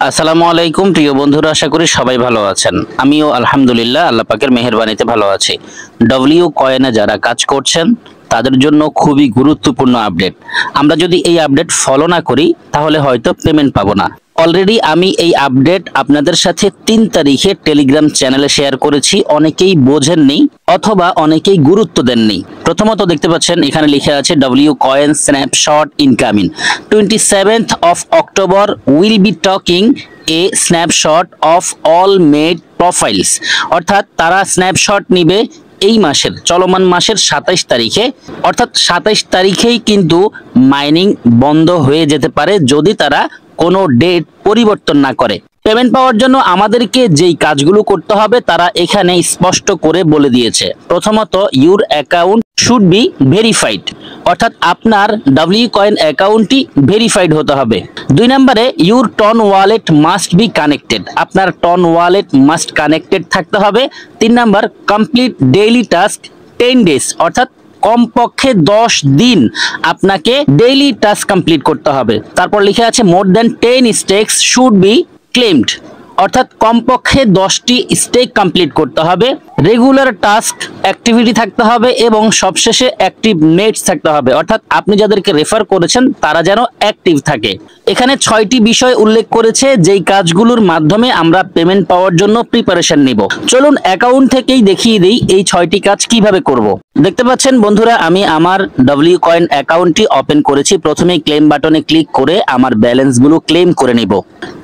আসসালামু আলাইকুম প্রিয় বন্ধুরা, আশা করি সবাই ভালো আছেন। আমিও আলহামদুলিল্লাহ আল্লাহ পাকের মেহেরবানিতে ভালো আছি। ডব্লিউ কয়েনে যারা কাজ করছেন তাদের জন্য খুবই গুরুত্বপূর্ণ আপডেট। আমরা যদি এই আপডেট ফলো না করি তাহলে হয়তো পেমেন্ট পাবো না। অলরেডি আমি এই আপডেট আপনাদের সাথে 3 তারিখে টেলিগ্রাম চ্যানেলে শেয়ার করেছি, অনেকেই বোঝেননি অথবা অনেকেই গুরুত্ব দেননি। প্রথমত দেখতে পাচ্ছেন এখানে লেখা আছে W coin snapshot incoming 27th of October will be talking a snapshot of all made profiles। অর্থাৎ তারা স্ন্যাপশট নিবে এই মাসের চলমান মাসের 27 তারিখে, অর্থাৎ 27 তারিখেই কিন্তু মাইনিং বন্ধ হয়ে যেতে পারে যদি তারা কোনো ডেট পরিবর্তন না করে। পেমেন্ট পাওয়ার জন্য আমাদেরকে যেই কাজগুলো করতে হবে তারা এখানে স্পষ্ট করে বলে দিয়েছে। প্রথমত, your account should be verified, অর্থাৎ আপনার ডব্লিউ কয়েন অ্যাকাউন্টটি ভেরিফাইড হতে হবে। 2 নম্বরে, your TON wallet must be connected, আপনার টন ওয়ালেট মাস্ট কানেক্টেড থাকতে হবে। 3 number, complete daily task 10 days, অর্থাৎ কমপক্ষে 10 দিন আপনাকে ডেইলি টাস্ক কমপ্লিট করতে হবে। তারপর লেখা আছে more than 10 stakes should be claimed, অর্থাৎ কমপক্ষে 10টি স্টেক কমপ্লিট করতে হবে। রেগুলার টাস্ক অ্যাক্টিভিটি থাকতে হবে এবং সবশেষে অ্যাক্টিভ নেটস থাকতে হবে, অর্থাৎ আপনি যাদেরকে রেফার করেছেন তারা যেন অ্যাক্টিভ থাকে। এখানে 6টি বিষয় উল্লেখ করেছে যেই কাজগুলোর মাধ্যমে আমরা পেমেন্ট পাওয়ার জন্য প্রিপারেশন নিব। চলুন অ্যাকাউন্ট থেকেই দেখিয়ে দিই এই 6টি কাজ কিভাবে করব। দেখতে পাচ্ছেন বন্ধুরা, আমি আমার ডব্লিউ কয়েন অ্যাকাউন্টটি ওপেন করেছি। প্রথমেই ক্লেম বাটনে ক্লিক করে আমার ব্যালেন্সগুলো ক্লেম করে নিব।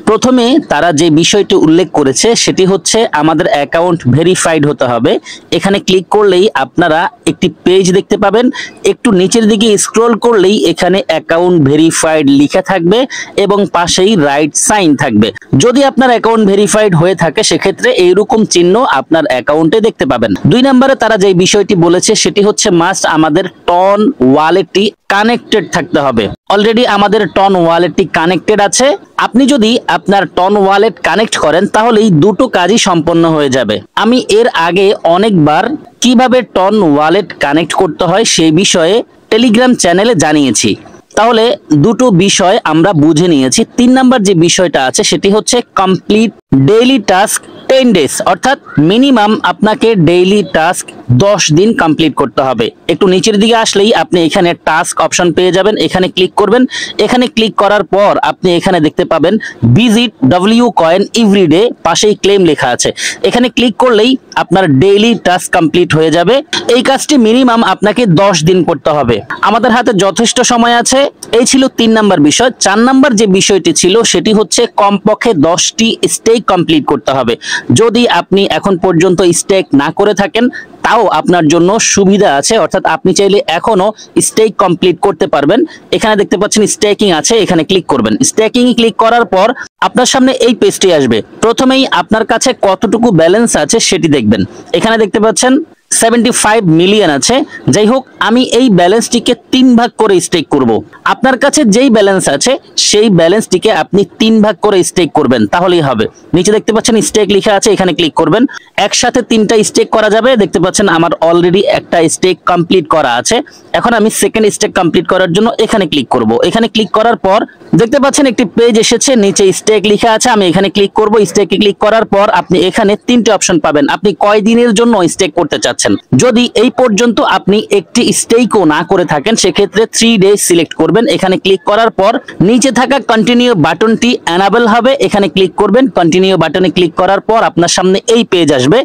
প্রথমে তারা যে বিষয়টি উল্লেখ করেছে সেটি হচ্ছে আমাদের অ্যাকাউন্ট ভেরিফাইড হতে হবে। এখানে ক্লিক করলেই আপনারা একটি পেজ দেখতে পাবেন, একটু নিচের দিকে স্ক্রল করলেই এখানে অ্যাকাউন্ট ভেরিফাইড লেখা থাকবে এবং পাশেই রাইট সাইন থাকবে। যদি আপনার অ্যাকাউন্ট ভেরিফাইড হয়ে থাকে সেক্ষেত্রে এইরকম চিহ্ন আপনার অ্যাকাউন্টে দেখতে পাবেন। 2 নম্বরে তারা যে বিষয়টি বলেছে সেটি হচ্ছে মাস্ট আমাদের টন ওয়ালেটটি কানেক্টেড থাকতে হবে। অলরেডি আমাদের টন ওয়ালেটটি কানেক্টেড আছে। আপনি যদি আপনার টন ওয়ালেট কানেক্ট করেন তাহলেই দুটো কাজই সম্পন্ন হয়ে যাবে। আমি এর আগে অনেকবার কিভাবে টন ওয়ালেট কানেক্ট করতে হয় সেই বিষয়ে টেলিগ্রাম চ্যানেলে জানিয়েছি, তাহলে দুটো বিষয় আমরা বুঝে নিয়েছি। 3 নাম্বার যে বিষয়টা আছে সেটি হচ্ছে কমপ্লিট ডেইলি টাস্ক 10 ডেজ, অর্থাৎ মিনিমাম আপনাকে ডেইলি টাস্ক 10 দিন কমপ্লিট করতে হবে। একটু নিচের দিকে আসলেই আপনি এখানে টাস্ক অপশন পেয়ে যাবেন, এখানে ক্লিক করবেন। এখানে ক্লিক করার পর আপনি এখানে দেখতে পাবেন ভিজিট ডব্লিউ কয়েন এভরিডে, পাশেই ক্লেম লেখা আছে। এখানে ক্লিক করলেই আপনার ডেইলি টাস্ক কমপ্লিট হয়ে যাবে। এই কাজটি মিনিমাম আপনাকে 10 দিন করতে হবে। আমাদের হাতে যথেষ্ট সময় আছে। এই ছিল 3 নাম্বার বিষয়। 4 নাম্বার যে বিষয়টি ছিল সেটি হচ্ছে কমপক্ষে 10টি স্টেক কমপ্লিট করতে হবে। যদি আপনি এখন পর্যন্ত স্টেক না করে থাকেন তাও আপনার জন্য সুবিধা আছে, অর্থাৎ আপনি চাইলে এখনো স্টেক কমপ্লিট করতে পারবেন। এখানে দেখতে পাচ্ছেন স্টেকিং আছে, এখানে ক্লিক করবেন। স্টেকিং ক্লিক করার পর আপনার সামনে এই পেজটি আসবে। প্রথমেই আপনার কাছে কতটুকু ব্যালেন্স আছে সেটি দেখবেন। এখানে দেখতে পাচ্ছেন 75 মিলিয়ন আছে। যাই হোক, আমি এই ব্যালেন্সটিকে 3 ভাগ করে স্টেক করব। আপনার কাছে যেই ব্যালেন্স আছে সেই ব্যালেন্সটিকে আপনি 3 ভাগ করে স্টেক করবেন, তাহলেই হবে। নিচে দেখতে পাচ্ছেন স্টেক লেখা আছে, এখানে ক্লিক করবেন। একসাথে 3টা স্টেক করা যাবে। দেখতে পাচ্ছেন আমার অলরেডি একটা স্টেক কমপ্লিট করা আছে। এখন আমি সেকেন্ড স্টেক কমপ্লিট করার জন্য এখানে ক্লিক করব। এখানে ক্লিক করার পর দেখতে পাচ্ছেন একটি পেজ এসেছে, নিচে স্টেক লেখা আছে। আমি এখানে ক্লিক করব। স্টেকে ক্লিক করার পর আপনি এখানে 3টে অপশন পাবেন। আপনি কয় দিনের জন্য স্টেক করতে চাচ্ছেন। যদি এই পর্যন্ত আপনি একটি স্টেকও না করে থাকেন সেক্ষেত্রে 3 ডেজ সিলেক্ট করবেন। এখানে ক্লিক করার পর নিচে থাকা কন্টিনিউ বাটনটি এনাবল হবে, এখানে ক্লিক করবেন। কন্টিনিউ বাটনে ক্লিক করার পর আপনার সামনে এই পেজ আসবে।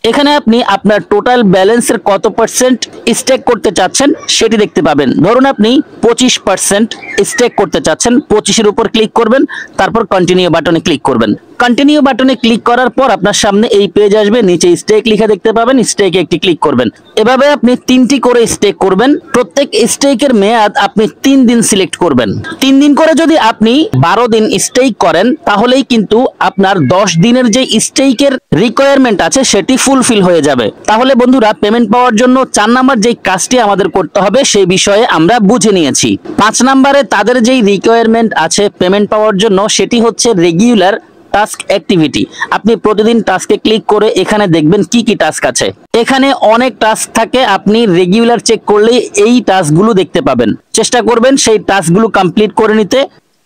এখানে আপনি আপনার টোটাল ব্যালেন্সের কত পার্সেন্ট স্টেক করতে চাচ্ছেন সেটি দেখতে পাবেন। ধরুন আপনি 25% স্টেক করতে চাচ্ছেন, 25-এর উপর ক্লিক করবেন, তারপর কন্টিনিউ বাটনে ক্লিক করবেন। কন্টিনিউ বাটনে ক্লিক করার পর আপনার সামনে এই পেজ আসবে, নিচে স্টেক লেখা দেখতে পাবেন, স্টেকে একটি ক্লিক করবেন। এভাবে আপনি 3টি করে স্টেক করবেন। প্রত্যেক স্টেকের মেয়াদ আপনি 3 দিন সিলেক্ট করবেন। 3 দিন করে যদি আপনি 12 দিন স্টেক করেন তাহলেই কিন্তু আপনার 10 দিনের যে স্টেকের রিকোয়ারমেন্ট আছে সেটি ফুলফিল হয়ে যাবে। তাহলে বন্ধুরা, পেমেন্ট পাওয়ার জন্য 4 নাম্বার যে কাজটি আমাদের করতে হবে সেই বিষয়ে আমরা বুঝে নিয়েছি। 5 নাম্বারে তাদের যেই রিকোয়ারমেন্ট আছে পেমেন্ট পাওয়ার জন্য সেটি হচ্ছে রেগুলার টাস্ক অ্যাক্টিভিটি। আপনি প্রতিদিন টাস্কে ক্লিক করে এখানে দেখবেন কি কি টাস্ক আছে। এখানে অনেক টাস্ক থাকে, আপনি রেগুলার চেক করলে এই টাস্কগুলো দেখতে পাবেন। চেষ্টা করবেন সেই টাস্কগুলো কমপ্লিট করে নিতে।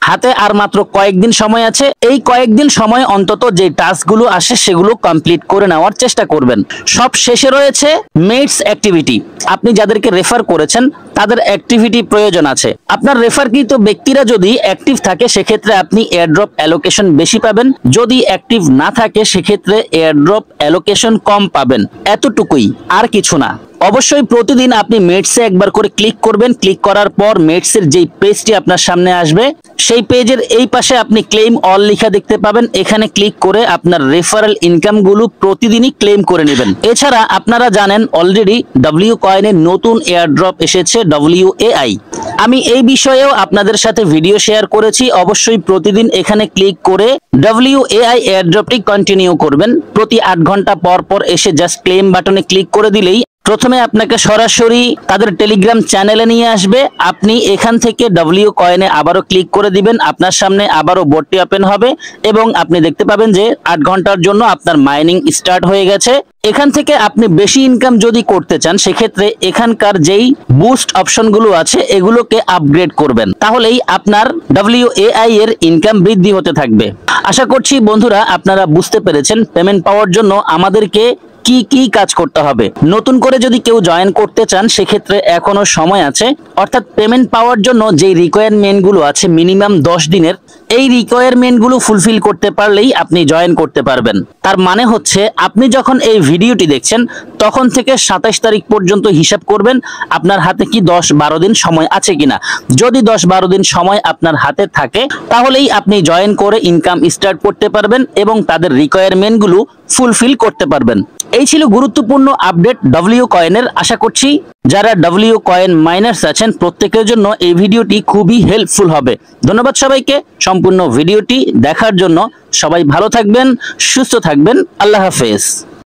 হাতে আর মাত্র কয়েকদিন সময় আছে। এই কয়েকদিন সময় অন্তত যে টাস্কগুলো আসে সেগুলো কমপ্লিট করে নেওয়ার চেষ্টা করবেন। সব শেষে রয়েছে মেটস অ্যাক্টিভিটি। আপনি যাদেরকে রেফার করেছেন তাদের অ্যাক্টিভিটি প্রয়োজন আছে। আপনার রেফারকৃত ব্যক্তিরা যদি অ্যাক্টিভ থাকে সেক্ষেত্রে আপনি এয়ারড্রপ অ্যালোকেশন বেশি পাবেন, যদি অ্যাক্টিভ না থাকে সেক্ষেত্রে এয়ারড্রপ অ্যালোকেশন কম পাবেন। এতটুকুই, আর কিছু না। অবশ্যই প্রতিদিন আপনি মেটসে একবার করে ক্লিক করবেন। ক্লিক করার পর মেটসের যেই পেজটি আপনার সামনে আসবে সেই পেজের এই পাশে আপনি ক্লেম অল লেখা দেখতে পাবেন। এখানে ক্লিক করে আপনার রেফারেল ইনকামগুলো প্রতিদিনই ক্লেম করে নেবেন। এছাড়া আপনারা জানেন অলরেডি ডব্লিউ কয়েনের নতুন এয়ারড্রপ এসেছে WAI। আমি এই বিষয়েও আপনাদের সাথে ভিডিও শেয়ার করেছি। অবশ্যই প্রতিদিন এখানে ক্লিক করে WAI এয়ারড্রপটি কন্টিনিউ করবেন। প্রতি 8 ঘন্টা পর পর এসে জাস্ট ক্লেম বাটনে ক্লিক করে দিলেই প্রথমে আপনাকে সরাসরি তাদের টেলিগ্রাম চ্যানেলে নিয়ে আসবে। আপনি এখান থেকে ডব্লিউ কয়েনে আবারও ক্লিক করে দিবেন। আপনার সামনে আবারও বোর্ডটি ওপেন হবে এবং আপনি দেখতে পাবেন যে 8 ঘন্টার জন্য আপনার মাইনিং স্টার্ট হয়ে গেছে। এখান থেকে আপনি বেশি ইনকাম যদি করতে চান সেক্ষেত্রে এখানকার যেই বুস্ট অপশনগুলো আছে এগুলোকে আপগ্রেড করবেন, তাহলেই আপনার WAI এর ইনকাম বৃদ্ধি হতে থাকবে। আশা করছি বন্ধুরা আপনারা বুঝতে পেরেছেন পেমেন্ট পাওয়ার জন্য আমাদেরকে কি কি কাজ করতে হবে। নতুন করে যদি কেউ জয়েন করতে চান সেক্ষেত্রে এখনো সময় আছে। অর্থাৎ পেমেন্ট পাওয়ার জন্য যে রিকোয়ারমেন্টগুলো আছে মিনিমাম 10 দিনের, এই রিকোয়ারমেন্টগুলো ফুলফিল করতে পারলেই আপনি জয়েন করতে পারবেন। তার মানে হচ্ছে আপনি যখন এই ভিডিওটি দেখছেন তখন থেকে 27 তারিখ পর্যন্ত হিসাব করবেন আপনার হাতে কি 10-12 দিন সময় আছে কিনা। যদি 10-12 দিন সময় আপনার হাতে থাকে তাহলেই আপনি জয়েন করে ইনকাম স্টার্ট করতে পারবেন এবং তাদের রিকোয়ারমেন্টগুলো ফুলফিল করতে পারবেন। এই ছিল গুরুত্বপূর্ণ আপডেট ডব্লিউ কয়েনের। আশা করছি যারা ডব্লিউ কয়েন মাইনার্স আছেন প্রত্যেকের জন্য এই ভিডিওটি খুবই হেল্পফুল হবে। ধন্যবাদ সবাইকে সম্পূর্ণ ভিডিওটি দেখার জন্য। সবাই ভালো থাকবেন, সুস্থ থাকবেন। আল্লাহ হাফেজ।